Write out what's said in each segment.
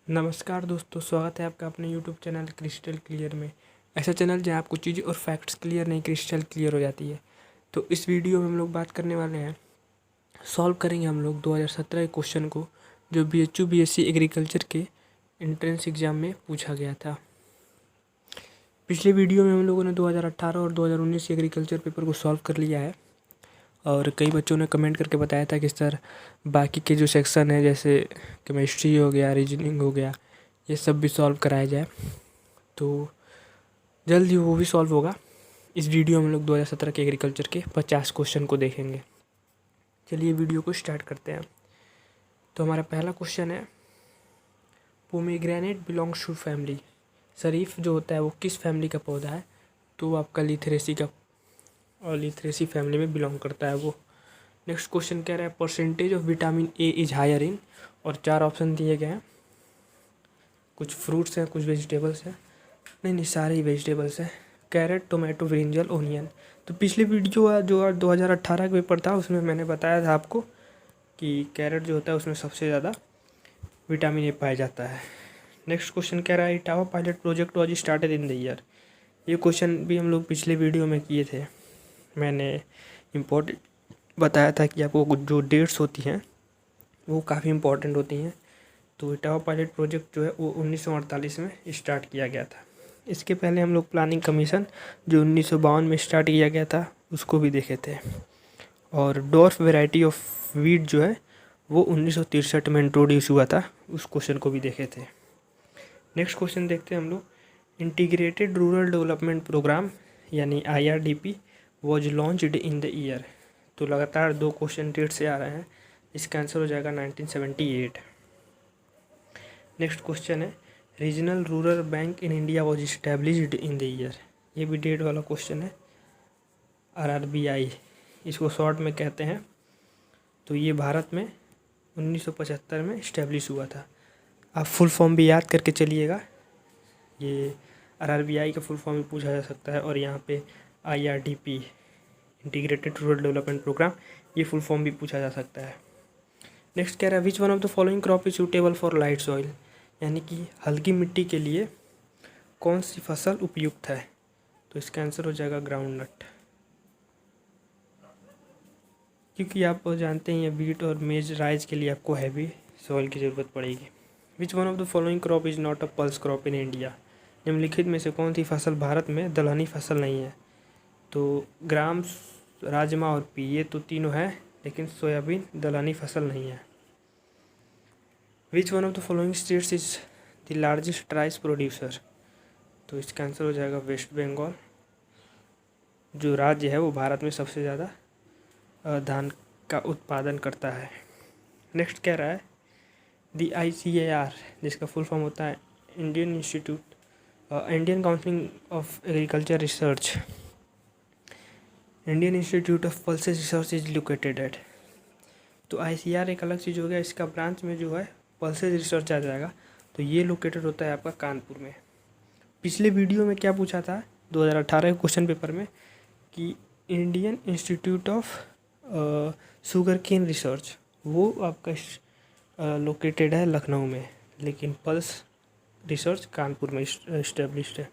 नमस्कार दोस्तों, स्वागत है आपका अपने YouTube चैनल क्रिस्टल क्लियर में। ऐसा चैनल जहां आपको चीज़ें और फैक्ट्स क्लियर नहीं क्रिस्टल क्लियर हो जाती है। तो इस वीडियो में हम लोग बात करने वाले हैं, सॉल्व करेंगे हम लोग 2017 के क्वेश्चन को जो BHU BSc एग्रीकल्चर के एंट्रेंस एग्ज़ाम में पूछा गया था। पिछले वीडियो में हम लोगों ने 2018 और 2019 एग्रीकल्चर पेपर को सॉल्व कर लिया है और कई बच्चों ने कमेंट करके बताया था कि सर बाकी के जो सेक्शन है जैसे केमिस्ट्री हो गया, रीजनिंग हो गया, ये सब भी सॉल्व कराया जाए। तो जल्द ही वो भी सॉल्व होगा। इस वीडियो में हम लोग 2017 के एग्रीकल्चर के 50 क्वेश्चन को देखेंगे। चलिए वीडियो को स्टार्ट करते हैं। तो हमारा पहला क्वेश्चन है, पोमीग्रेनेट बिलोंग्स टू फैमिली। शरीफ जो होता है वो किस फैमिली का पौधा है? तो वो आपका लिथरेसी का, और लिथरेसी फैमिली में बिलोंग करता है वो। नेक्स्ट क्वेश्चन कह रहा है, percentage of vitamin A is higher in, और 4 ऑप्शन दिए गए हैं। कुछ फ्रूट्स हैं, कुछ वेजिटेबल्स हैं, नहीं सारे ही वेजिटेबल्स हैं। Carrot, tomato, brinjal, onion. तो पिछली वीडियो जो 2018 का पेपर था उसमें मैंने बताया था आपको कि कैरेट जो होता है उसमें सबसे ज़्यादा विटामिन ए पाया जाता है। नेक्स्ट क्वेश्चन कह रहा है, Etawah pilot project was started in the year. ये क्वेश्चन भी हम लोग पिछले वीडियो में किए थे। मैंने इम्पोर्टेंट बताया था कि आपको जो डेट्स होती हैं वो काफ़ी इम्पोर्टेंट होती हैं। तो इटावा पायलट प्रोजेक्ट जो है वो 1948 में स्टार्ट किया गया था। इसके पहले हम लोग प्लानिंग कमीशन जो 1952 में स्टार्ट किया गया था उसको भी देखे थे। और डॉर्फ वैरायटी ऑफ वीट जो है वो 1963 में इंट्रोड्यूस हुआ था, उस क्वेश्चन को भी देखे थे। नेक्स्ट क्वेश्चन देखते हैं हम लोग, इंटीग्रेटेड रूरल डेवलपमेंट प्रोग्राम यानी IRDP was launched in the year. तो लगातार 2 क्वेश्चन डेट से आ रहे हैं, इसका आंसर हो जाएगा 1978। नेक्स्ट क्वेश्चन है, regional rural bank in India was established in the year. ये भी डेट वाला क्वेश्चन है। RRBI इसको शॉर्ट में कहते हैं। तो ये भारत में 1975 में इस्टेब्लिश हुआ था। आप फुल फॉर्म भी याद करके चलिएगा। ये RRBI का फुल फॉर्म भी पूछा जा सकता है, और यहाँ पे IRDP integrated rural development programme, ये फुल फॉर्म भी पूछा जा सकता है। नेक्स्ट कह रहा है, which one of the following crop is suitable for light soil, यानी कि हल्की मिट्टी के लिए कौन सी फसल उपयुक्त है? तो इसका आंसर हो जाएगा ग्राउंड नट, क्योंकि आप जानते हैं वीट और मेज राइस के लिए आपको हैवी सॉइल की ज़रूरत पड़ेगी। विच one of the following crop is not a pulse crop in India. निम्नलिखित में से कौन सी फसल भारत में दलहनी फसल नहीं है? तो ग्राम, राजमा और पी, ये तो तीनों हैं, लेकिन सोयाबीन दलहनी फसल नहीं है। Which one of the following states is the largest rice producer. तो इसका आंसर हो जाएगा वेस्ट बंगाल। जो राज्य है वो भारत में सबसे ज़्यादा धान का उत्पादन करता है। नेक्स्ट कह रहा है, द ICAR जिसका फुल फॉर्म होता है Indian council of agriculture research, Indian institute of pulses research is located at. तो ICAR एक अलग चीज़ हो गया, इसका ब्रांच में जो है पल्सेस रिसर्च आ जाएगा। तो ये लोकेटेड होता है आपका कानपुर में। पिछले वीडियो में क्या पूछा था 2018 के क्वेश्चन पेपर में कि Indian institute of sugar cane research वो आपका लोकेटेड है लखनऊ में, लेकिन पल्स रिसर्च कानपुर में इस्टेब्लिश्ड है।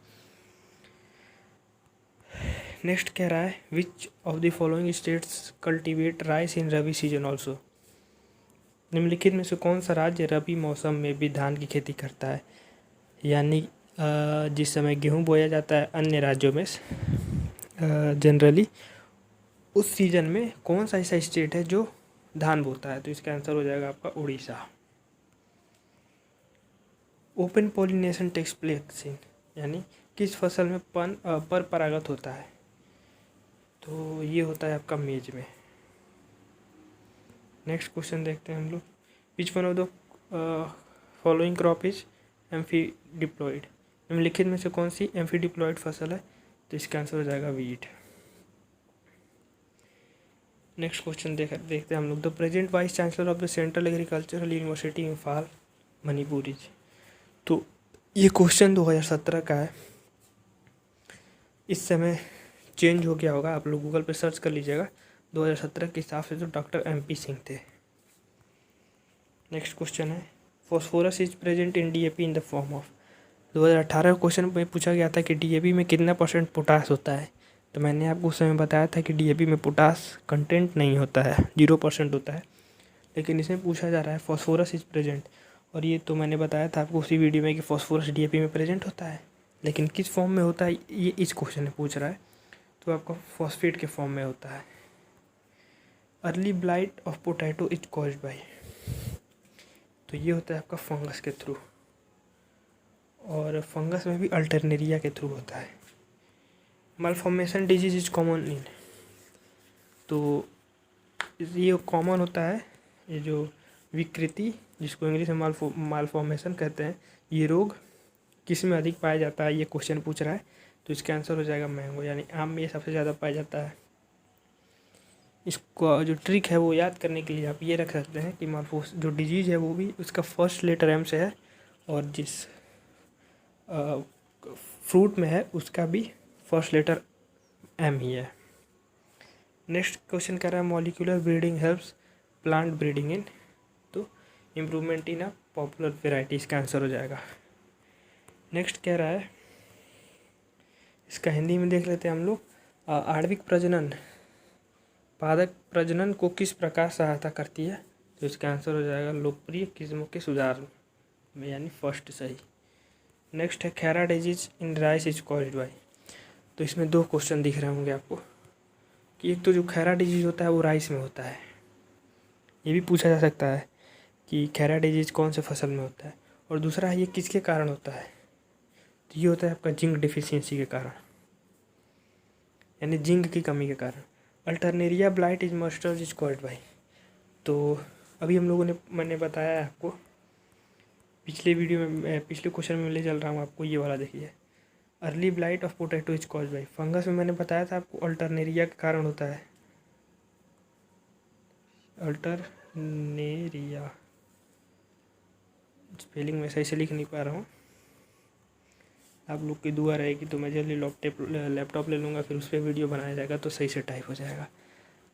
नेक्स्ट कह रहा है, which of the following states cultivate rice in rabi season also. निम्नलिखित में से कौन सा राज्य रबी मौसम में भी धान की खेती करता है? यानी जिस समय गेहूँ बोया जाता है अन्य राज्यों में जनरली, उस सीजन में कौन सा ऐसा स्टेट है जो धान बोता है? तो इसका आंसर हो जाएगा आपका Orissa. Open pollination takes place in, यानी किस फसल में पर परागत होता है? तो ये होता है आपका मेज में। नेक्स्ट क्वेश्चन देखते हैं हम लोग, which one of the following crop is amphidiploid. निम्नलिखित में से कौन सी एम्फीडिप्लॉइड फसल है? तो इसका आंसर हो जाएगा वीट। नेक्स्ट क्वेश्चन देखते हैं हम लोग, the present vice chancellor of the central agricultural university Imphal Manipur is. तो ये क्वेश्चन 2017 का है, इस समय चेंज हो गया होगा, आप लोग गूगल पे सर्च कर लीजिएगा। 2017 के हिसाब से तो डॉक्टर MP सिंह थे। नेक्स्ट क्वेश्चन है, phosphorus is present in DAP in the form of. 2018 question में पूछा गया था कि डीएपी में कितना % पोटास होता है। तो मैंने आपको उस समय बताया था कि डीएपी में पोटास कंटेंट नहीं होता है, 0% होता है। लेकिन इसमें पूछा जा रहा है फॉस्फोरस इज प्रेजेंट, और ये तो मैंने बताया था आपको उसी वीडियो में कि फॉस्फोरस डीएपी में प्रेजेंट होता है, लेकिन किस फॉर्म में होता है ये इस क्वेश्चन में पूछ रहा है। तो आपका फॉस्फेट के फॉर्म में होता है। Early blight of potato is caused by, तो ये होता है आपका फंगस के थ्रू, और फंगस में भी अल्टरनेरिया के थ्रू होता है। Malformation disease is common in, तो ये कॉमन होता है, ये जो विकृति जिसको इंग्लिश में मालफॉर्मेशन कहते हैं, ये रोग किस में अधिक पाया जाता है ये क्वेश्चन पूछ रहा है। तो इसका आंसर हो जाएगा मैंगो, यानी आम में ये सबसे ज़्यादा पाया जाता है। इसको जो ट्रिक है वो याद करने के लिए आप ये रख सकते हैं कि मालफोस जो डिजीज़ है वो भी उसका फर्स्ट लेटर एम से है, और जिस फ्रूट में है उसका भी फर्स्ट लेटर एम ही है। नेक्स्ट क्वेश्चन कह रहा है molecular breeding helps plant breeding in, तो improvement in a popular variety इसका आंसर हो जाएगा। नेक्स्ट कह रहा है, इसका हिंदी में देख लेते हैं हम लोग। आणविक प्रजनन पादप प्रजनन को किस प्रकार सहायता करती है, तो इसका आंसर हो जाएगा लोकप्रिय किस्मों के सुधार में, यानी फर्स्ट सही। नेक्स्ट है Khaira disease in rice is caused by, तो इसमें 2 क्वेश्चन दिख रहे होंगे आपको कि एक तो जो खैरा डिजीज होता है वो राइस में होता है, ये भी पूछा जा सकता है कि खैरा डिजीज कौन से फसल में होता है, और दूसरा है ये किसके कारण होता है, तो ये होता है आपका जिंक डिफिशियंसी के कारण, यानी जिंक की कमी के कारण। Alternaria blight is mustard is caused by, तो अभी हम लोगों ने मैंने बताया है आपको पिछले वीडियो में, पिछले क्वेश्चन में ले चल रहा हूँ आपको, ये वाला देखिए। Early blight of potato is caused by, fungus में मैंने बताया था आपको अल्टरनेरिया के कारण होता है। अल्टरनेरिया स्पेलिंग में सही से लिख नहीं पा रहा हूँ, आप लोग की दुआ रहेगी तो मैं जल्दी लैपटॉप ले लूँगा, फिर उस पर वीडियो बनाया जाएगा तो सही से टाइप हो जाएगा।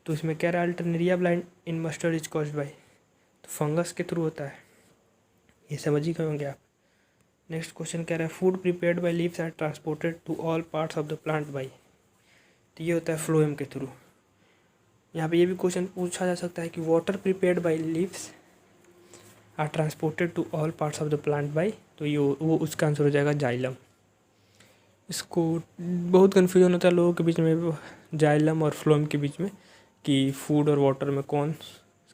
तो इसमें कह रहा है Alternaria blight in mustard is caused by, तो फंगस के थ्रू होता है, ये समझ ही गए होंगे आप। नेक्स्ट क्वेश्चन कह रहा है food prepared by leaves are transported to all parts of the plant by, तो ये होता है फ्लोएम के थ्रू। यहाँ पे ये भी क्वेश्चन पूछा जा सकता है कि water prepared by leaves are transported to all parts of the plant by, तो ये वो उसका आंसर हो जाएगा जाइलम। इसको बहुत कन्फ्यूजन होता है लोगों के बीच में जाइलम और फ्लोएम के बीच में कि फूड और वाटर में कौन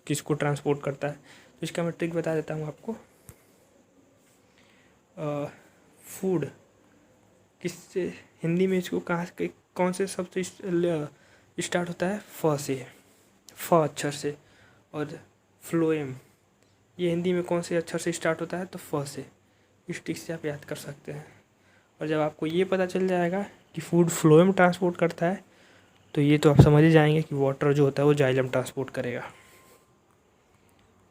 किसको ट्रांसपोर्ट करता है, तो इसका मैं ट्रिक बता देता हूँ आपको। फूड किससे, हिंदी में इसको कहाँ कौन से शब्द से स्टार्ट होता है, फ से, फ अक्षर से, और फ्लोएम ये हिंदी में कौन से अक्षर से स्टार्ट होता है, तो फ से। इस ट्रिक से आप याद कर सकते हैं, और जब आपको ये पता चल जाएगा कि फूड फ्लोएम ट्रांसपोर्ट करता है तो ये तो आप समझ ही जाएंगे कि वाटर जो होता है वो जाइलम ट्रांसपोर्ट करेगा।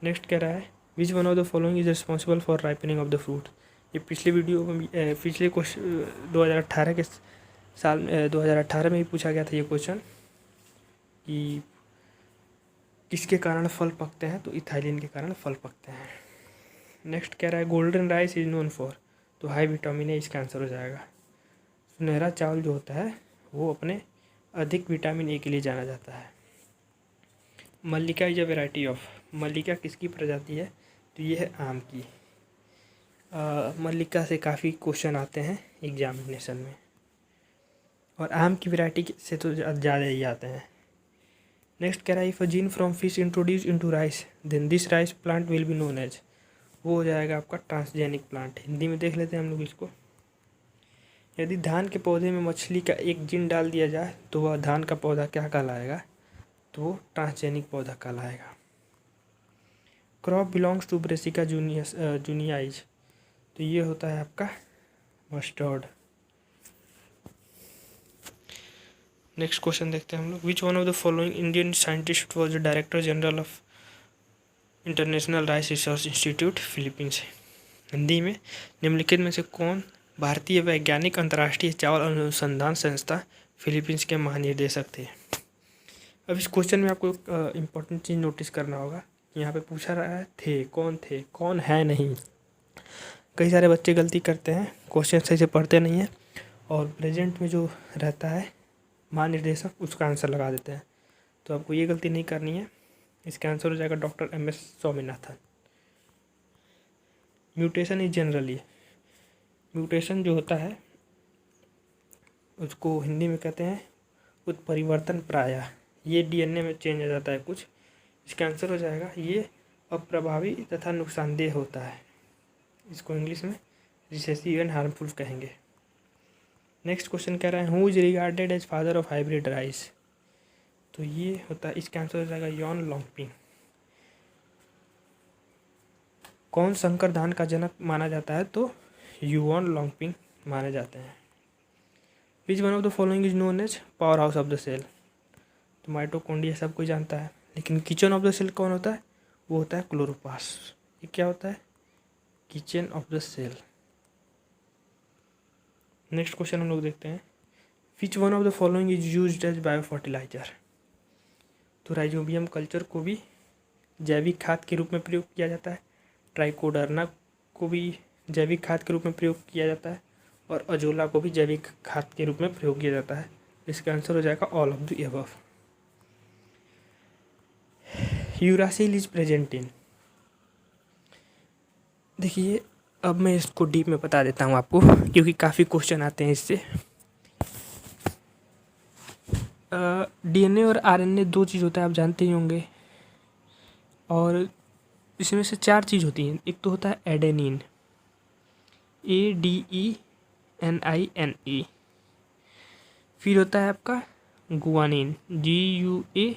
नेक्स्ट कह रहा है which one of the following is responsible for ripening of the fruit, ये पिछले वीडियो में पिछले क्वेश्चन 2018 के साल में 2018 में ही पूछा गया था ये क्वेश्चन कि किसके कारण फल पकते हैं, तो इथाइलिन के कारण फल पकते हैं। नेक्स्ट कह रहा है golden rice is known for, तो हाई विटामिन ए इसका आंसर हो जाएगा। सुनहरा चावल जो होता है वो अपने अधिक विटामिन ए के लिए जाना जाता है। मल्लिका इज अ वेराइटी ऑफ, मल्लिका किसकी प्रजाति है, तो ये है आम की। मल्लिका से काफ़ी क्वेश्चन आते हैं एग्जामिनेशन में, और आम की वैरायटी से तो ज़्यादा ही आते हैं। नेक्स्ट कह रहा है if a gene from fish introduce into rice then this rice plant will be known as, वो हो जाएगा आपका ट्रांसजेनिक प्लांट। हिंदी में देख लेते हैं हम लोग इसको। यदि धान के पौधे में मछली का एक जीन डाल दिया जाए तो वह धान का पौधा क्या कहलाएगा, तो वो ट्रांसजेनिक पौधा कहलाएगा। क्रॉप बिलोंग्स टू ब्रेसिका जूनियाइज, तो ये होता है आपका मस्टर्ड। नेक्स्ट क्वेश्चन देखते हैं हम लोग। Which one of the following Indian scientist was the director general of international rice research institute Philippines. Hindi में निम्नलिखित में से कौन भारतीय वैज्ञानिक अंतर्राष्ट्रीय चावल अनुसंधान संस्था फिलीपींस के महानिदेशक थे। अब इस क्वेश्चन में आपको एक इम्पोर्टेंट चीज़ नोटिस करना होगा। यहाँ पे पूछा रहा है थे, कौन है नहीं। कई सारे बच्चे गलती करते हैं, क्वेश्चन सही से पढ़ते नहीं हैं और प्रेजेंट में जो रहता है महानिर्देशक उसका आंसर लगा देते हैं। तो आपको ये गलती नहीं करनी है। इसका आंसर हो जाएगा doctor MS Swaminathan. Mutation is generally, mutation जो होता है उसको हिंदी में कहते हैं उत्परिवर्तन प्रायः। ये DNA में चेंज हो जाता है कुछ। इसका आंसर हो जाएगा ये अप्रभावी तथा नुकसानदेह होता है। इसको इंग्लिश में रिसेसिव एंड हार्मफुल कहेंगे। नेक्स्ट क्वेश्चन कह रहा है who is regarded as father of hybrid rice. तो ये होता है, इसका आंसर हो जाएगा यॉन लॉन्गपिंग। कौन संकर धान का जनक माना जाता है, तो युआन लॉन्गपिंग माने जाते हैं। Which one of the following is known as power house of the cell. तो माइटोकॉन्ड्रिया सब कोई जानता है, लेकिन किचन ऑफ द सेल कौन होता है, वो होता है क्लोरोप्लास्ट। ये क्या होता है, kitchen of the cell. Next question हम लोग देखते हैं which one of the following is used as bio fertiliser. तो राइजोबियम कल्चर को भी जैविक खाद के रूप में प्रयोग किया जाता है, ट्राइकोडर्मा को भी जैविक खाद के रूप में प्रयोग किया जाता है और अजोला को भी जैविक खाद के रूप में प्रयोग किया जाता है। इसका आंसर हो जाएगा all of the above. Uracil is present in. देखिए अब मैं इसको डीप में बता देता हूँ आपको, क्योंकि काफ़ी क्वेश्चन आते हैं इससे। DNA और RNA दो चीज़ होता है, आप जानते ही होंगे, और इसमें से चार चीज़ होती हैं। एक तो होता है एडेनिन, ADENINE। फिर होता है आपका गुआनिन, GUANINE।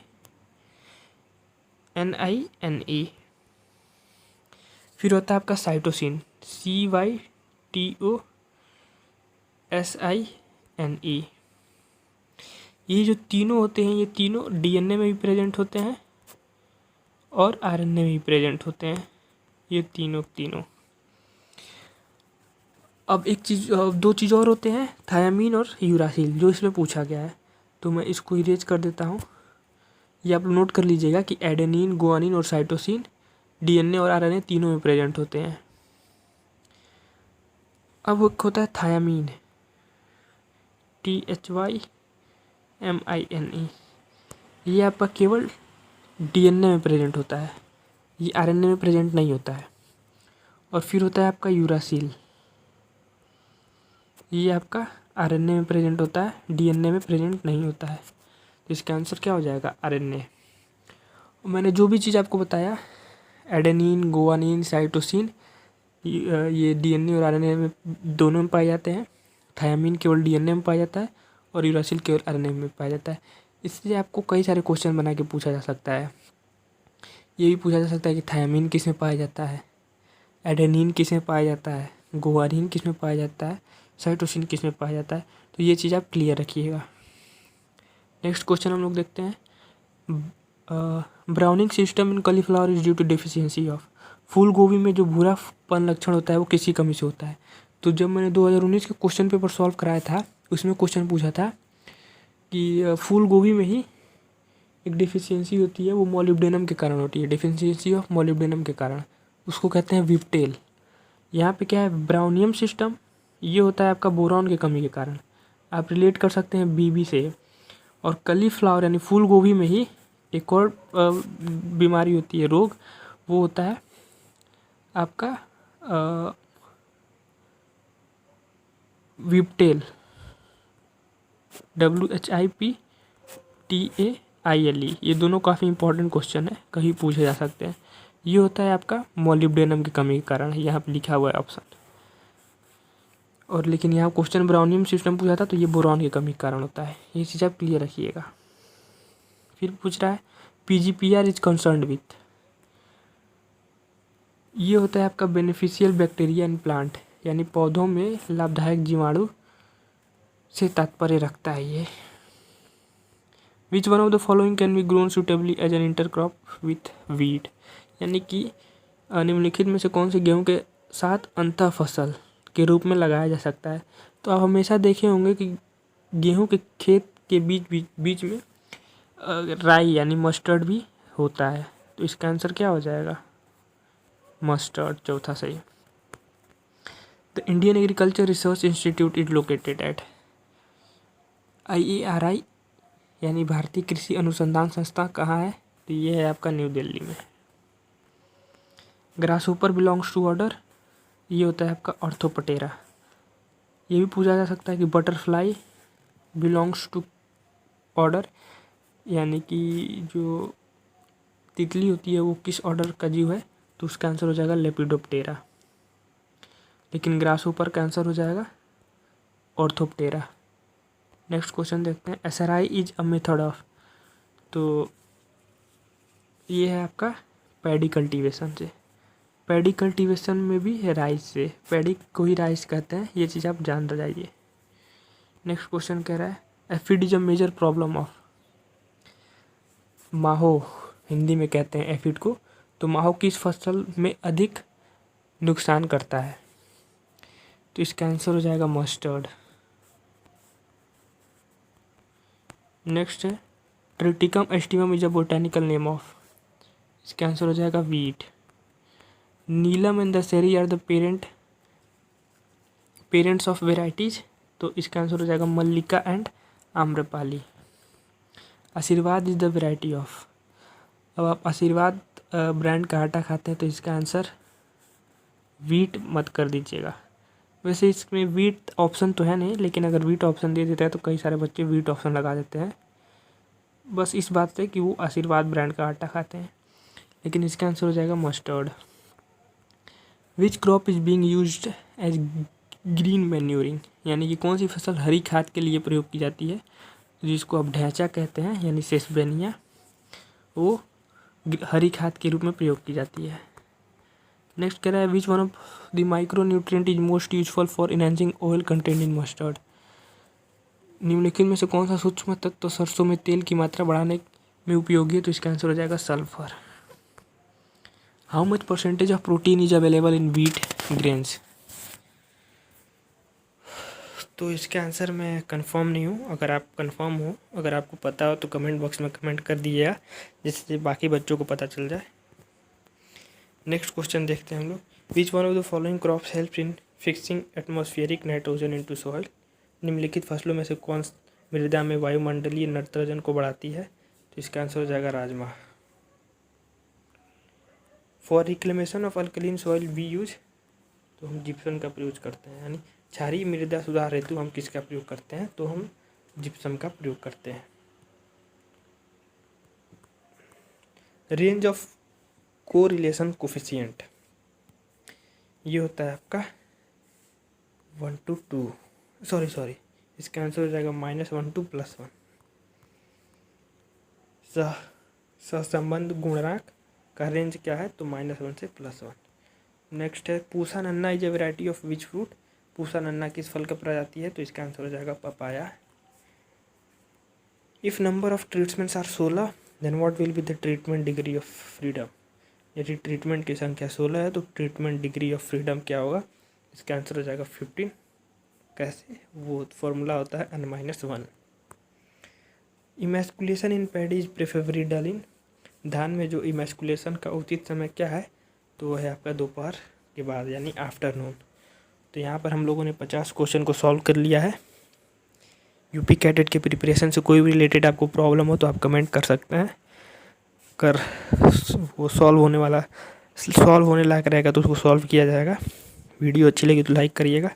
फिर होता है आपका साइटोसिन, CYTOSINE। ये जो तीनों होते हैं, ये तीनों DNA में भी प्रेजेंट होते हैं और RNA में भी प्रेजेंट होते हैं, ये तीनों। अब एक चीज़, दो चीज़ और होते हैं, थायामीन और यूरासिल, जो इसमें पूछा गया है। तो मैं इसको इरेज कर देता हूँ। ये आप नोट कर लीजिएगा कि एडेनिन, गुआनिन और साइटोसिन DNA और RNA तीनों में प्रेजेंट होते हैं। अब एक होता है थायामीन, THYAMINE। ये आपका केवल DNA में प्रेजेंट होता है, ये RNA में प्रेजेंट नहीं होता है। और फिर होता है आपका यूरासिल, ये आपका RNA में प्रेजेंट होता है, DNA में प्रेजेंट नहीं होता है। तो इसका आंसर क्या हो जाएगा, RNA। मैंने जो भी चीज़ आपको बताया, एडेनिन, गुआनिन, साइटोसिन, ये DNA और RNA में दोनों में पाए जाते हैं। थायामीन केवल DNA में पाया जाता है और यूरासिल केवल RNA में पाया जाता है। इससे आपको कई सारे क्वेश्चन बना के पूछा जा सकता है। ये भी पूछा जा सकता है कि थायामीन किस में पाया जाता है, एडेनिन किस में पाया जाता है, गुआनिन किस में पाया जाता है, साइटोसिन किस में पाया जाता है। तो ये चीज़ आप क्लियर रखिएगा। नेक्स्ट क्वेश्चन हम लोग देखते हैं browning system in cauliflower is due to deficiency of. फूल गोभी में जो भूरापन लक्षण होता है वो किसी कमी से होता है। तो जब मैंने 2019 के क्वेश्चन पेपर सॉल्व कराया था, उसमें क्वेश्चन पूछा था कि फूल गोभी में ही एक डिफिशियंसी होती है, वो मॉलिब्डेनम के कारण होती है, डिफिशियंसी ऑफ मॉलिब्डेनम के कारण, उसको कहते हैं विप्टेल। यहाँ पे क्या है, ब्राउनियम सिस्टम, ये होता है आपका बोरॉन की कमी के कारण। आप रिलेट कर सकते हैं BB से। और कलीफ्लावर यानी फूल गोभी में ही एक और बीमारी होती है, रोग, वो होता है आपका विप्टेल, WHIPTAILE। ये दोनों काफ़ी इंपॉर्टेंट क्वेश्चन है, कहीं पूछे जा सकते हैं। ये होता है आपका मॉलिब्डेनम की कमी के कारण, यहाँ पे लिखा हुआ है ऑप्शन। और लेकिन यहाँ क्वेश्चन ब्राउनियम सिस्टम पूछा था, तो ये बोरॉन की कमी के कारण होता है। ये चीज़ आप क्लियर रखिएगा। फिर पूछ रहा है PGPR इज कंसर्न्ड विथ। ये होता है आपका बेनिफिशियल बैक्टीरिया इन प्लांट, यानी पौधों में लाभदायक जीवाणु से तात्पर्य रखता है ये। Which one of the following can be grown suitably as an intercrop with wheat. यानी कि निम्नलिखित में से कौन से गेहूं के साथ अंतः फसल के रूप में लगाया जा सकता है। तो आप हमेशा देखे होंगे कि गेहूं के खेत के बीच में राई यानी मस्टर्ड भी होता है। तो इसका आंसर क्या हो जाएगा, मस्टर्ड, चौथा सही। The Indian agriculture research institute is located at IARI यानी भारतीय कृषि अनुसंधान संस्था कहाँ है? तो ये है आपका न्यू दिल्ली में। ग्रासहोपर बिलोंग्स टू ऑर्डर, ये होता है आपका ऑर्थोपटेरा। ये भी पूछा जा सकता है कि बटरफ्लाई बिलोंग्स टू ऑर्डर, यानी कि जो तितली होती है वो किस ऑर्डर का जीव है? तो उसका आंसर हो जाएगा लेपिडोप्टेरा। लेकिन ग्रासहोपर का आंसर हो जाएगा ऑर्थोप्टेरा। नेक्स्ट क्वेश्चन देखते हैं। SRI is a method of, तो ये है आपका पैडी कल्टीवेशन से। पैडी कल्टीवेशन में भी है राइस से, पैडी को ही राइस कहते हैं, ये चीज़ आप जान जाइए। नेक्स्ट क्वेश्चन कह रहा है aphid is a major problem of, माहो हिंदी में कहते हैं एफिड को, तो माहो किस फसल में अधिक नुकसान करता है? तो इसका आंसर हो जाएगा मस्टर्ड। नेक्स्ट है triticum aestivum is a botanical name of, इसका आंसर हो जाएगा wheat. Neelam and Dashehari are the parents of varieties, तो इसका आंसर हो जाएगा मल्लिका एंड आम्रपाली। आशीर्वाद इज द वेराइटी ऑफ, अब आप आशीर्वाद ब्रांड का आटा खाते हैं तो इसका आंसर वीट मत कर दीजिएगा। वैसे इसमें वीट ऑप्शन तो है नहीं, लेकिन अगर वीट ऑप्शन दे देता है तो कई सारे बच्चे वीट ऑप्शन लगा देते हैं, बस इस बात से कि वो आशीर्वाद ब्रांड का आटा खाते हैं। लेकिन इसका आंसर हो जाएगा mustard. Which crop is being used as green manuring, यानी कि कौन सी फसल हरी खाद के लिए प्रयोग की जाती है, जिसको आप ढैंचा कहते हैं यानी सेसबेनिया, वो हरी खाद के रूप में प्रयोग की जाती है। नेक्स्ट कह रहा है which one of the micro nutrient is most useful for enhancing oil content in mustard, निम्नलिखित में से कौन सा सूक्ष्म तत्व तो सरसों में तेल की मात्रा बढ़ाने में उपयोगी है? तो इसका आंसर हो जाएगा sulphur. How much percentage of protein is available in wheat grains, तो इसके आंसर मैं कंफर्म नहीं हूँ। अगर आप कंफर्म हो, अगर आपको पता हो तो कमेंट बॉक्स में कमेंट कर दीजिएगा, जिससे बाकी बच्चों को पता चल जाए। नेक्स्ट क्वेश्चन देखते हैं हम लोग। Which one of the following crops help in fixing atmospheric nitrogen into soil, निम्नलिखित फसलों में से कौन मृदा में वायुमंडलीय नाइट्रोजन को बढ़ाती है? तो इसका आंसर हो जाएगा rajma. For reclamation of alkaline soil we use, तो हम जिप्सम का प्रयोग करते हैं, यानी क्षारीय मृदा सुधार हेतु हम किसका प्रयोग करते हैं? तो हम जिप्सम का प्रयोग करते हैं। रेंज ऑफ कोरिलेशन कोफिशिएंट, ये होता है आपका 1 to 2, सॉरी इसका आंसर हो जाएगा -1 to +1। सहसंबंध गुणक का रेंज क्या है? तो -1 से +1। नेक्स्ट है पूसा नन्ना is a variety of which fruit, Pusa नन्ना किस फल का प्रजाति है? तो इसका आंसर हो जाएगा papaya. If number of treatments are 16 then what will be the treatment degree of freedom, यदि ट्रीटमेंट की संख्या 16 है तो ट्रीटमेंट डिग्री ऑफ फ्रीडम क्या होगा? इसका आंसर हो जाएगा 15। कैसे? वो फॉर्मूला होता है n-1। Emasculation in paddy is preferable in, धान में जो इमैस्कुलेशन का उचित समय क्या है? तो वह है आपका दोपहर के बाद, यानी आफ्टरनून। तो यहाँ पर हम लोगों ने 50 क्वेश्चन को सॉल्व कर लिया है। यूपी कैडेट के प्रिपरेशन से कोई भी रिलेटेड आपको प्रॉब्लम हो तो आप कमेंट कर सकते हैं, वो सॉल्व होने लायक रहेगा तो उसको सॉल्व किया जाएगा। वीडियो अच्छी लगी तो लाइक करिएगा।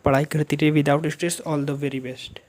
पढ़ाई करते रहिए without stress. All the very best.